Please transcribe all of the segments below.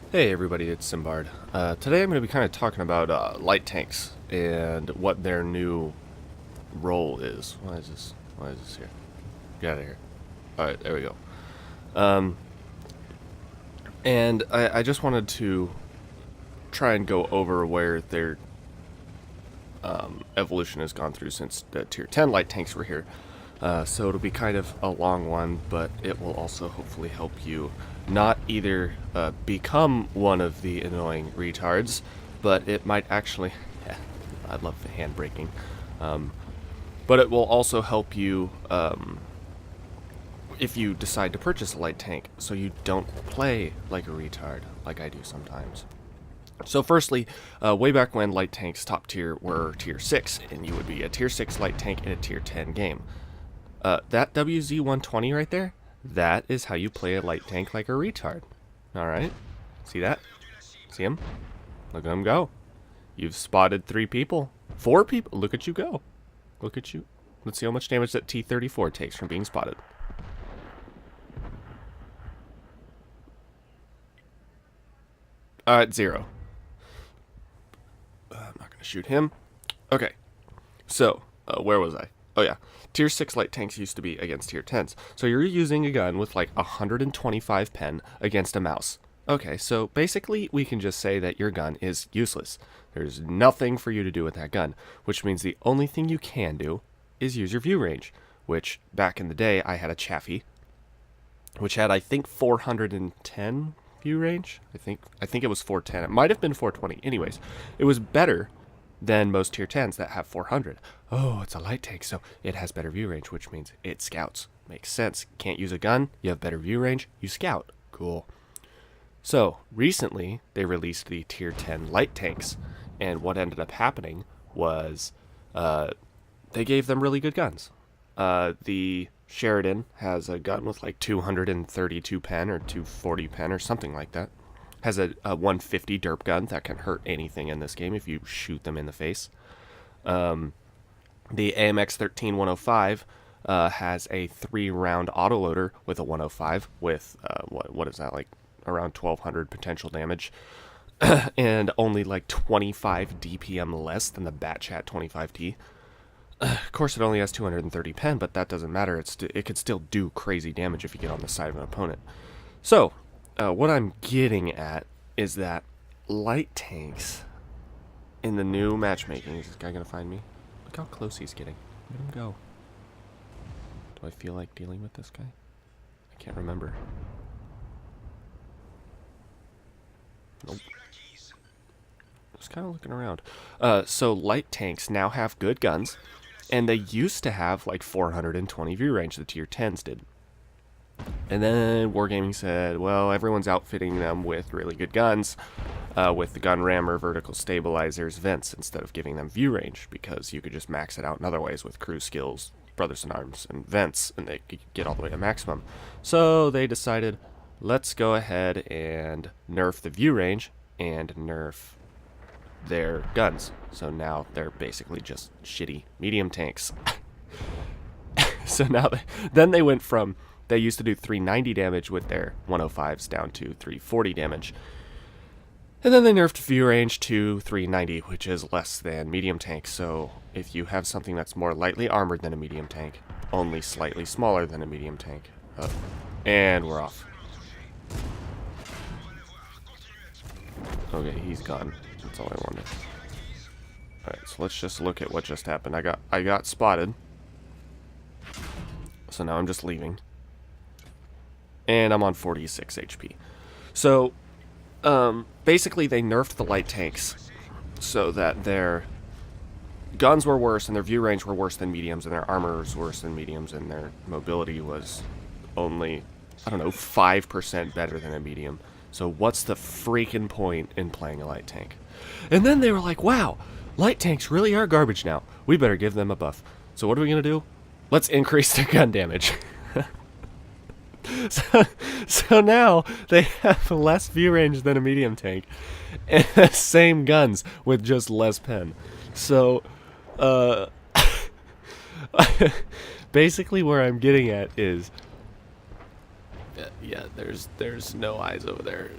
Hey everybody, it's Sinbard. Today I'm going to be kind of talking about light tanks and what their new role is. Why is this? Why is this here? Get out of here. Alright, there we go. Um, and I just wanted to try and go over where their evolution has gone through since the tier 10 light tanks were here. So it'll be kind of a long one, but it will also hopefully help you not either become one of the annoying retards, but it might actually... Yeah, I love the hand braking. But it will also help you if you decide to purchase a light tank, so you don't play like a retard, like I do sometimes. So firstly, way back when light tanks top tier were tier 6, and you would be a tier 6 light tank in a tier 10 game. That WZ-120 right there, that is how you play a light tank like a retard. Alright? See that? See him? Look at him go. You've spotted 3 people. 4 people. Look at you go. Look at you. Let's see how much damage that T-34 takes from being spotted. Alright, 0. I'm not going to shoot him. Okay. So, where was I? Oh yeah, tier 6 light tanks used to be against tier 10s. So you're using a gun with like 125 pen against a mouse. Okay, so basically we can just say that your gun is useless. There's nothing for you to do with that gun, which means the only thing you can do is use your view range, which back in the day I had a Chaffee, which had I think 410 view range. I think it was 410. It might have been 420. Anyways, it was better than most tier 10s that have 400. Oh, it's a light tank, so it has better view range, which means it scouts. Makes sense. Can't use a gun, you have better view range, you scout. Cool. So, recently, they released the tier 10 light tanks, and what ended up happening was they gave them really good guns. The Sheridan has a gun with like 232 pen or 240 pen or something like that. Has a 150 derp gun that can hurt anything in this game if you shoot them in the face. The AMX-13 105 has a 3-round autoloader with a 105 with, what is that, like around 1200 potential damage. And only like 25 DPM less than the Batchat 25T. Of course, it only has 230 pen, but that doesn't matter. It could still do crazy damage if you get on the side of an opponent. So, what I'm getting at is that light tanks in the new matchmaking... Is this guy going to find me? Look how close he's getting. Let him go. Do I feel like dealing with this guy? I can't remember. Nope. Just kind of looking around. So light tanks now have good guns, and they used to have like 420 view range, the tier 10s did. And then Wargaming said, well, everyone's outfitting them with really good guns, with the gun rammer, vertical stabilizers, vents, instead of giving them view range, because you could just max it out in other ways with crew skills, brothers in arms, and vents, and they could get all the way to maximum. So they decided, let's go ahead and nerf the view range and nerf their guns. So now they're basically just shitty medium tanks. So now then they went from... They used to do 390 damage with their 105s down to 340 damage. And then they nerfed view range to 390, which is less than medium tank. So if you have something that's more lightly armored than a medium tank, only slightly smaller than a medium tank. And we're off. Okay, he's gone. That's all I wanted. Alright, so let's just look at what just happened. I got spotted. So now I'm just leaving. And I'm on 46 HP. So, basically they nerfed the light tanks so that their guns were worse and their view range were worse than mediums, and their armor was worse than mediums, and their mobility was only, I don't know, 5% better than a medium. So what's the freaking point in playing a light tank? And then they were like, wow, light tanks really are garbage now. We better give them a buff. So what are we going to do? Let's increase their gun damage. So now they have less view range than a medium tank, and the same guns with just less pen. So, basically where I'm getting at is, yeah, there's no eyes over there.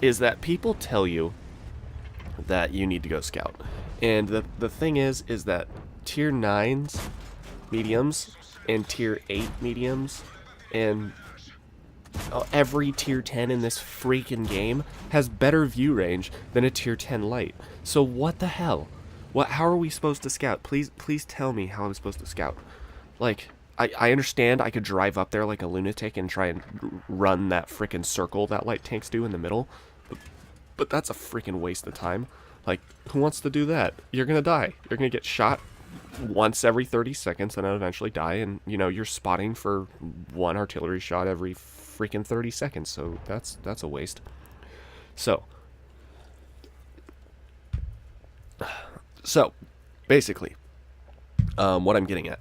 is that people tell you that you need to go scout. And the thing is that tier 9s mediums and tier 8 mediums and every tier 10 in this freaking game has better view range than a tier 10 light. So what the hell? How are we supposed to scout? Please tell me how I'm supposed to scout. Like, I understand I could drive up there like a lunatic and try and run that freaking circle that light tanks do in the middle. But that's a freaking waste of time. Like, who wants to do that? You're gonna die. You're gonna get shot once every 30 seconds and then eventually die, and, you know, you're spotting for one artillery shot every freaking 30 seconds, so that's a waste. So basically, what I'm getting at,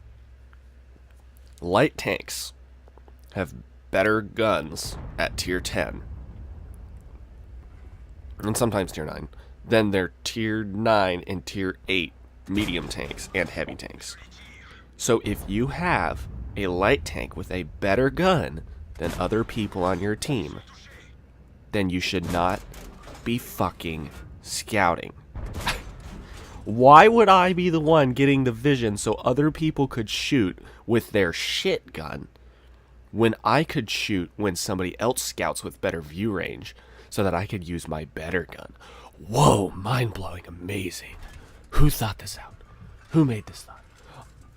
light tanks have better guns at tier 10 and sometimes tier 9 than their tier 9 and tier 8 medium tanks and heavy tanks. So if you have a light tank with a better gun than other people on your team, then you should not be fucking scouting. Why would I be the one getting the vision so other people could shoot with their shit gun when I could shoot when somebody else scouts with better view range so that I could use my better gun? Whoa, mind-blowing, amazing. Who thought this out? Who made this thought?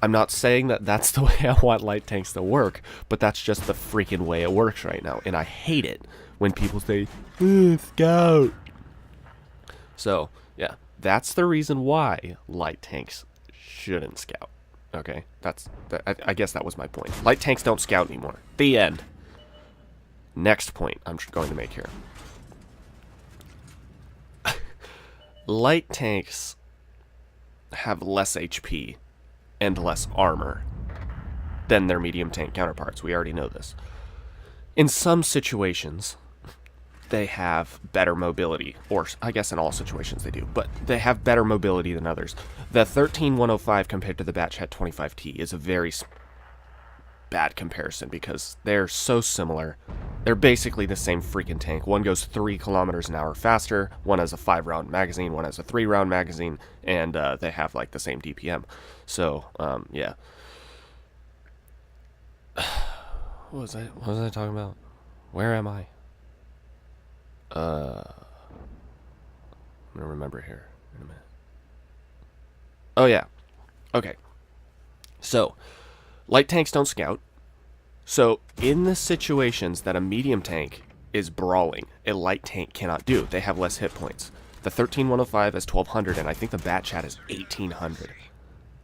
I'm not saying that that's the way I want light tanks to work, but that's just the freaking way it works right now, and I hate it when people say, scout. So, yeah, that's the reason why light tanks shouldn't scout. Okay, I guess that was my point. Light tanks don't scout anymore. The end. Next point I'm going to make here. Light tanks have less HP and less armor than their medium tank counterparts. We already know this. In some situations, they have better mobility, or I guess in all situations they do, but they have better mobility than others. The 13105 compared to the Batchat 25T is a very bad comparison because they're so similar. They're basically the same freaking tank. One goes 3 kilometers an hour faster, one has a 5-round magazine, one has a 3-round magazine, and they have like the same DPM. So, yeah. What was I talking about? Where am I? I'm gonna remember here in a minute. Oh yeah. Okay. So, light tanks don't scout. So, in the situations that a medium tank is brawling, a light tank cannot do. They have less hit points. The 13105 has 1200, and I think the Batchat is 1800.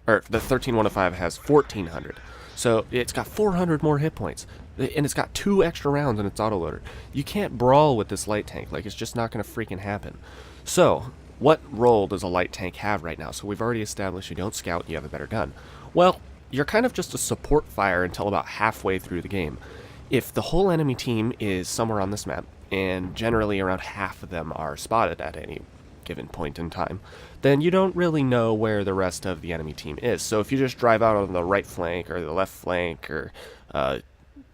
Or, the 13105 has 1400. So, it's got 400 more hit points. And it's got 2 extra rounds in its autoloader. You can't brawl with this light tank. Like, it's just not going to freaking happen. So, what role does a light tank have right now? So, we've already established you don't scout, you have a better gun. Well, you're kind of just a support fire until about halfway through the game. If the whole enemy team is somewhere on this map, and generally around half of them are spotted at any given point in time, then you don't really know where the rest of the enemy team is. So if you just drive out on the right flank, or the left flank, or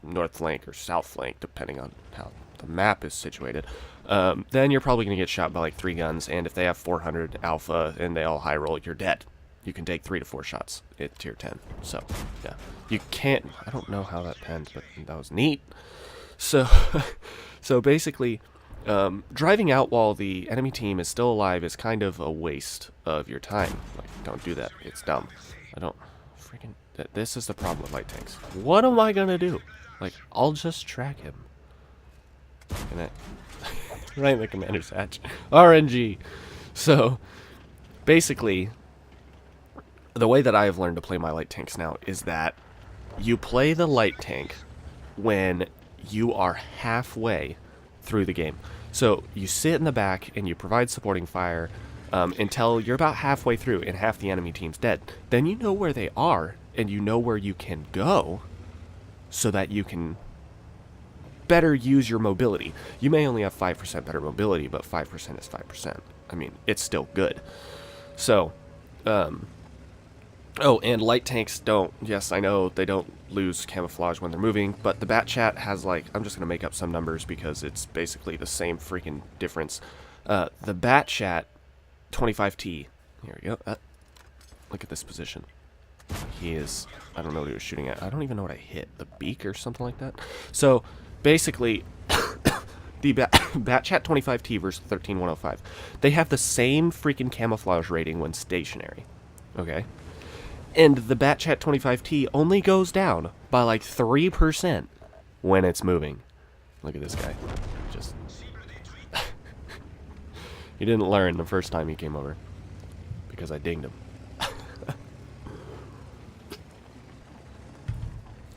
north flank, or south flank, depending on how the map is situated, then you're probably going to get shot by like 3 guns, and if they have 400 alpha and they all high roll, you're dead. You can take 3 to 4 shots at tier 10. So, yeah. You can't... I don't know how that penned, but that was neat. So, so basically, driving out while the enemy team is still alive is kind of a waste of your time. Like, don't do that. It's dumb. I don't... Freaking... This is the problem with light tanks. What am I gonna do? Like, I'll just track him. And that... right in the commander's hatch. RNG. So, basically... the way that I have learned to play my light tanks now is that you play the light tank when you are halfway through the game. So you sit in the back and you provide supporting fire until you're about halfway through and half the enemy team's dead. Then you know where they are and you know where you can go so that you can better use your mobility. You may only have 5% better mobility, but 5% is 5%. I mean, it's still good. So, Oh, and light tanks don't. Yes, I know they don't lose camouflage when they're moving, but the Bat Chat has, like, I'm just going to make up some numbers because it's basically the same freaking difference. The Bat Chat 25T. Here we go. Look at this position. He is, I don't know what he was shooting at. I don't even know what I hit. The beak or something like that. So, basically, the Bat Chat 25T versus 13105. They have the same freaking camouflage rating when stationary. Okay? And the Bat Chat 25T only goes down by like 3% when it's moving. Look at this guy. Just he didn't learn the first time he came over because I dinged him.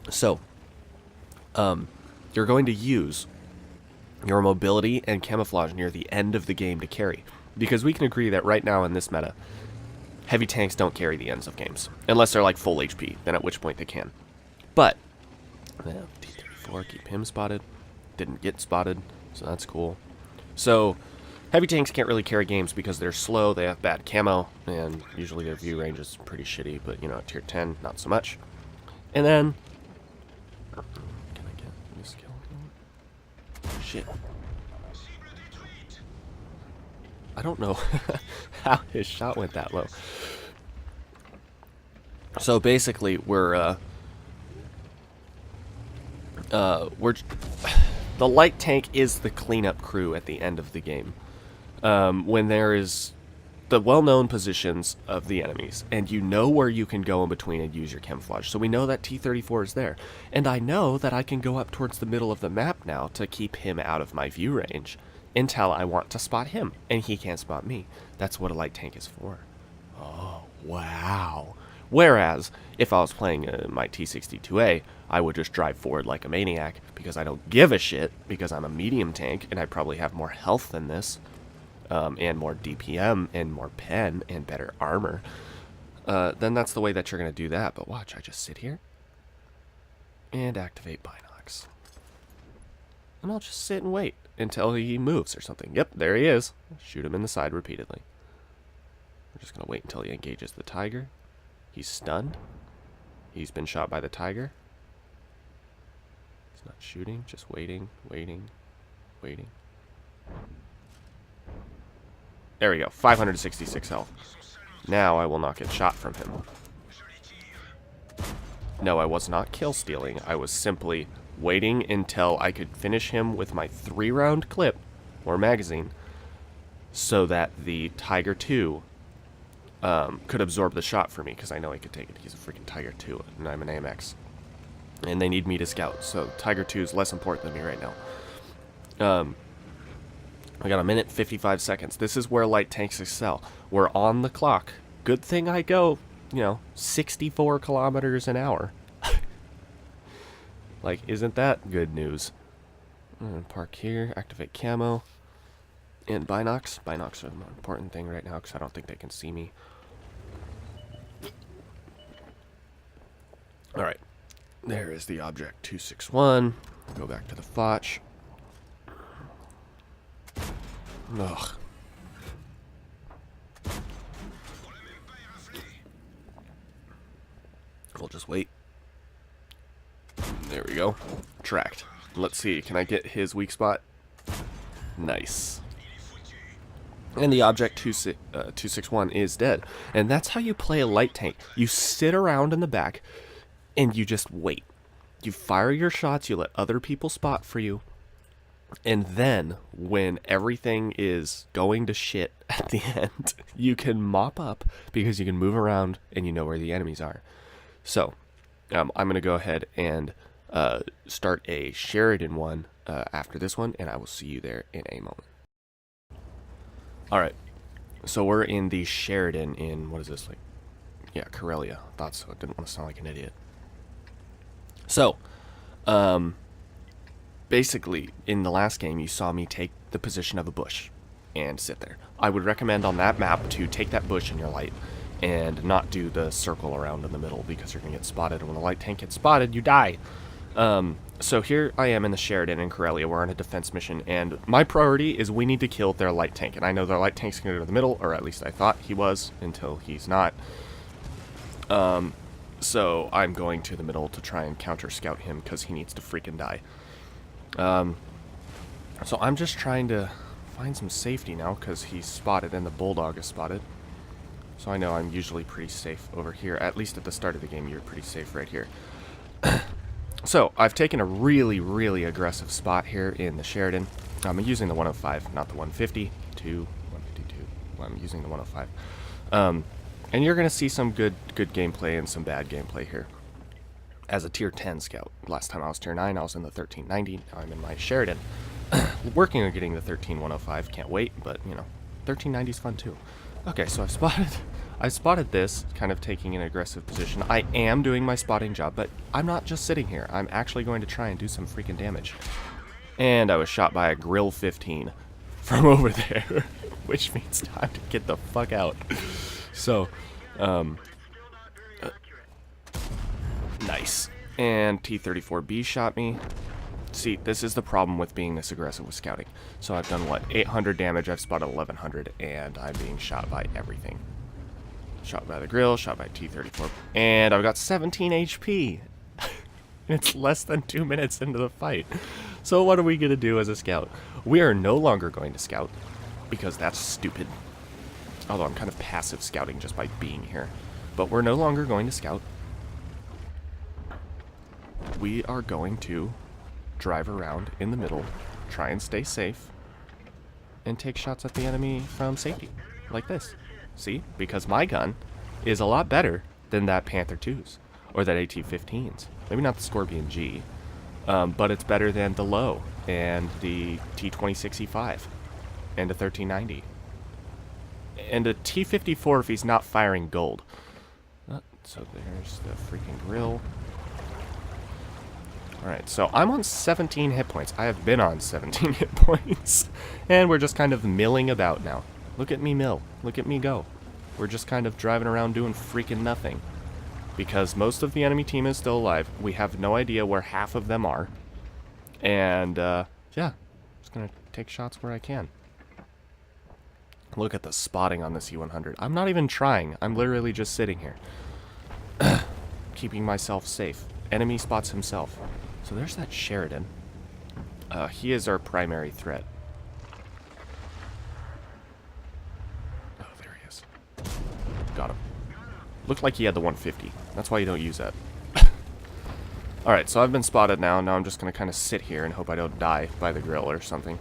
So, you're going to use your mobility and camouflage near the end of the game to carry, because we can agree that right now in this meta, heavy tanks don't carry the ends of games unless they're like full HP. Then at which point they can. But T-34, keep him spotted. Didn't get spotted, so that's cool. So heavy tanks can't really carry games because they're slow. They have bad camo, and usually their view range is pretty shitty. But you know, at tier 10, not so much. And then can I get this kill? Shit. I don't know how his shot went that low. So basically, we're the light tank is the cleanup crew at the end of the game. When there is the well-known positions of the enemies, and you know where you can go in between and use your camouflage. So we know that T-34 is there, and I know that I can go up towards the middle of the map now to keep him out of my view range until I want to spot him, and he can't spot me. That's what a light tank is for. Oh, wow. Whereas, if I was playing my T-62A, I would just drive forward like a maniac, because I don't give a shit, because I'm a medium tank, and I probably have more health than this, and more DPM, and more pen, and better armor. Then that's the way that you're going to do that. But watch, I just sit here, and activate Binox. And I'll just sit and wait until he moves or something. Yep, there he is. Shoot him in the side repeatedly. We're just going to wait until he engages the tiger. He's stunned. He's been shot by the tiger. He's not shooting, just waiting, waiting, waiting. There we go, 566 health. Now I will not get shot from him. No, I was not kill stealing. I was simply waiting until I could finish him with my 3-round clip, or magazine, so that the Tiger 2 could absorb the shot for me, because I know he could take it. He's a freaking Tiger 2, and I'm an AMX. And they need me to scout, so Tiger 2 is less important than me right now. I got 1 minute 55 seconds. This is where light tanks excel. We're on the clock. Good thing I go, 64 kilometers an hour. Like, isn't that good news? I'm gonna park here, activate camo, and Binox. Binox are the more important thing right now because I don't think they can see me. Alright, there is the object 261. Go back to the Foch. Ugh. We'll just wait. There we go. Tracked. Let's see, can I get his weak spot? Nice. And the object 261 is dead. And that's how you play a light tank. You sit around in the back and you just wait. You fire your shots, you let other people spot for you. And then, when everything is going to shit at the end, you can mop up because you can move around and you know where the enemies are. So, I'm going to go ahead and start a Sheridan one after this one, and I will see you there in a moment. Alright, so we're in the Sheridan in, what is this, like, yeah, Karelia. Thought so, I didn't want to sound like an idiot. So, basically, in the last game, you saw me take the position of a bush and sit there. I would recommend on that map to take that bush in your light and not do the circle around in the middle because you're going to get spotted. And when a light tank gets spotted, you die. So here I am in the Sheridan in Karelia. We're on a defense mission, and my priority is we need to kill their light tank. And I know their light tank's going to go to the middle, or at least I thought he was, until he's not. So I'm going to the middle to try and counter scout him because he needs to freaking die. So I'm just trying to find some safety now because he's spotted and the bulldog is spotted. So I know I'm usually pretty safe over here. At least at the start of the game, you're pretty safe right here. So I've taken a really, really aggressive spot here in the Sheridan. I'm using the 105, not the 150. 152. Well, I'm using the 105. And you're going to see some good gameplay and some bad gameplay here. As a tier 10 scout. Last time I was tier 9, I was in the 1390. Now I'm in my Sheridan. Working on getting the 13105. Can't wait, but, you know, 1390 is fun too. Okay, so I spotted this, kind of taking an aggressive position. I am doing my spotting job, but I'm not just sitting here. I'm actually going to try and do some freaking damage. And I was shot by a Grill 15 from over there, which means time to get the fuck out. So, nice. And T-34B shot me. See, this is the problem with being this aggressive with scouting. So I've done, what, 800 damage, I've spotted 1100, and I'm being shot by everything. Shot by the Grill, shot by T-34, and I've got 17 HP. It's less than 2 minutes into the fight. So what are we going to do as a scout? We are no longer going to scout, because that's stupid. Although I'm kind of passive scouting just by being here. But we're no longer going to scout. We are going to drive around in the middle, try and stay safe, and take shots at the enemy from safety, like this. See? Because my gun is a lot better than that Panther 2's, or that AT-15's. Maybe not the Scorpion G, but it's better than the Low, and the T-26E5, and a 1390. And a T-54 if he's not firing gold. So there's the freaking Grill. Alright, so I'm on 17 hit points. I have been on 17 hit points. And we're just kind of milling about now. Look at me mill. Look at me go. We're just kind of driving around doing freaking nothing. Because most of the enemy team is still alive. We have no idea where half of them are. And, yeah. Just gonna take shots where I can. Look at the spotting on this E100. I'm not even trying. I'm literally just sitting here. Keeping myself safe. Enemy spots himself. So there's that Sheridan. He is our primary threat. Oh, there he is. Got him. Looked like he had the 150. That's why you don't use that. Alright, so I've been spotted now. Now I'm just going to kind of sit here and hope I don't die by the Grill or something.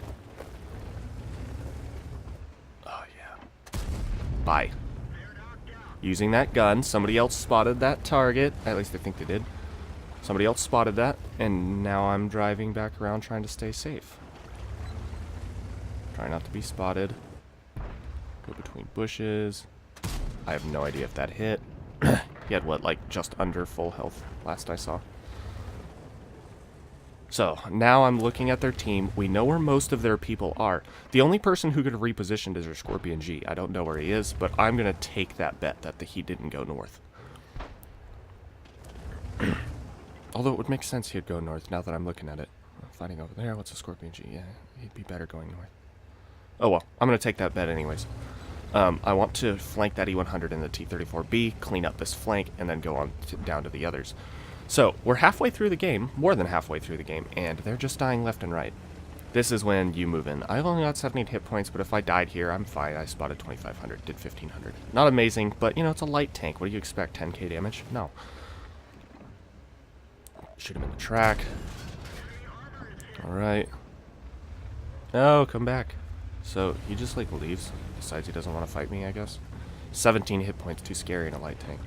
Oh, yeah. Bye. Using that gun. Somebody else spotted that target. At least I think they did. Somebody else spotted that, and now I'm driving back around trying to stay safe. Try not to be spotted. Go between bushes. I have no idea if that hit. He had, what, like, just under full health last I saw. So, now I'm looking at their team. We know where most of their people are. The only person who could have repositioned is their Scorpion G. I don't know where he is, but I'm going to take that bet that he didn't go north. Although it would make sense he'd go north now that I'm looking at it. Fighting over there, what's a Scorpion G? Yeah, he'd be better going north. Oh well, I'm going to take that bet anyways. I want to flank that E100 and the T-34B, clean up this flank, and then go on down to the others. So, we're halfway through the game, more than halfway through the game, and they're just dying left and right. This is when you move in. I've only got 78 hit points, but if I died here, I'm fine. I spotted 2,500, did 1,500. Not amazing, but, you know, it's a light tank. What do you expect, 10k damage? No. Shoot him in the track. Alright. Oh, come back. So, he just, like, leaves. Decides he doesn't want to fight me, I guess. 17 hit points, too scary in a light tank.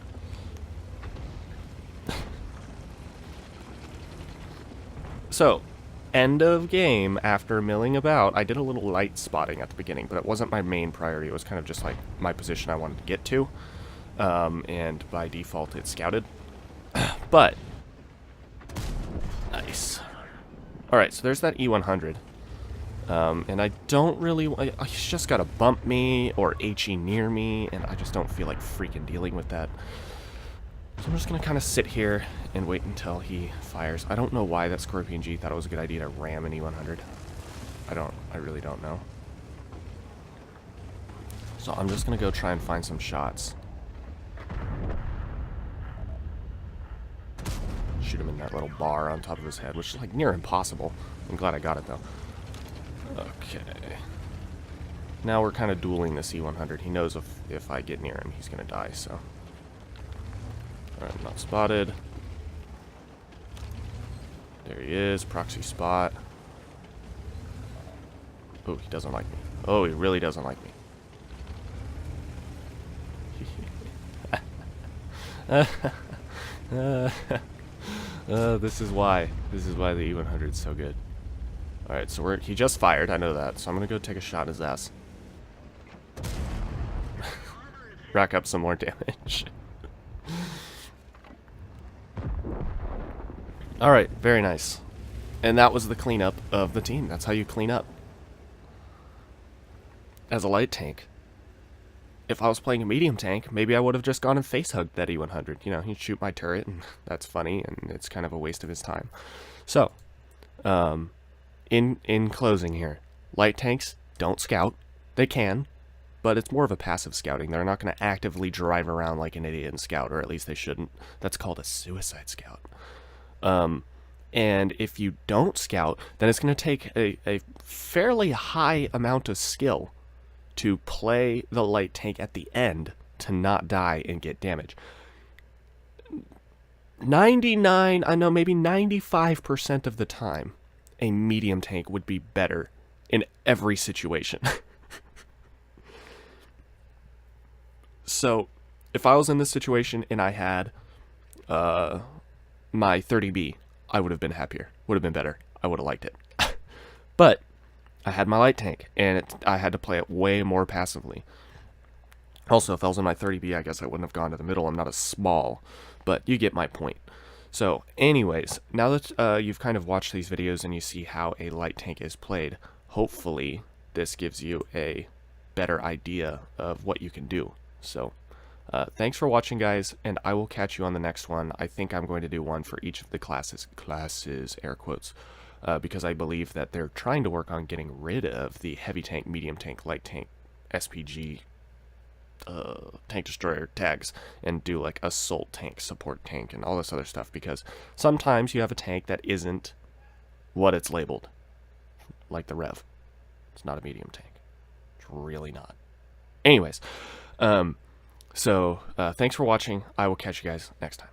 So, end of game, after milling about, I did a little light spotting at the beginning, but it wasn't my main priority. It was kind of just, like, my position I wanted to get to. And by default, it's scouted. But... nice. Alright, so there's that E100. And I don't really... he's just got to bump me or HE near me, and I just don't feel like freaking dealing with that. So I'm just going to kind of sit here and wait until he fires. I don't know why that Scorpion G thought it was a good idea to ram an E100. I really don't know. So I'm just going to go try and find some shots. shoot him in that little bar on top of his head, which is like near impossible. I'm glad I got it though. Okay. Now we're kind of dueling the C-100. He knows if I get near him, he's gonna die, so. Alright, not spotted. There he is, proxy spot. Oh, he doesn't like me. Oh, he really doesn't like me. This is why the E-100 is so good. Alright, so he just fired, I know that, so I'm gonna go take a shot at his ass. Rack up some more damage. Alright, very nice. And that was the cleanup of the team. That's how you clean up. As a light tank. If I was playing a medium tank, maybe I would have just gone and face-hugged that E-100. You know, he'd shoot my turret, and that's funny, and it's kind of a waste of his time. So, in closing here, light tanks don't scout. They can, but it's more of a passive scouting. They're not going to actively drive around like an idiot and scout, or at least they shouldn't. That's called a suicide scout. And if you don't scout, then it's going to take a fairly high amount of skill to play the light tank at the end to not die and get damage. 99, I know, maybe 95% of the time, a medium tank would be better in every situation. So, if I was in this situation and I had my 30B, I would have been happier. Would have been better. I would have liked it. But I had my light tank, and I had to play it way more passively. Also, if I was in my 30B, I guess I wouldn't have gone to the middle. I'm not as small, but you get my point. So, anyways, now that you've kind of watched these videos and you see how a light tank is played, hopefully this gives you a better idea of what you can do. So, thanks for watching, guys, and I will catch you on the next one. I think I'm going to do one for each of the classes, air quotes, because I believe that they're trying to work on getting rid of the heavy tank, medium tank, light tank, SPG, tank destroyer tags, and do like assault tank, support tank, and all this other stuff, because sometimes you have a tank that isn't what it's labeled, like the Rev. It's not a medium tank. It's really not. Anyways, thanks for watching. I will catch you guys next time.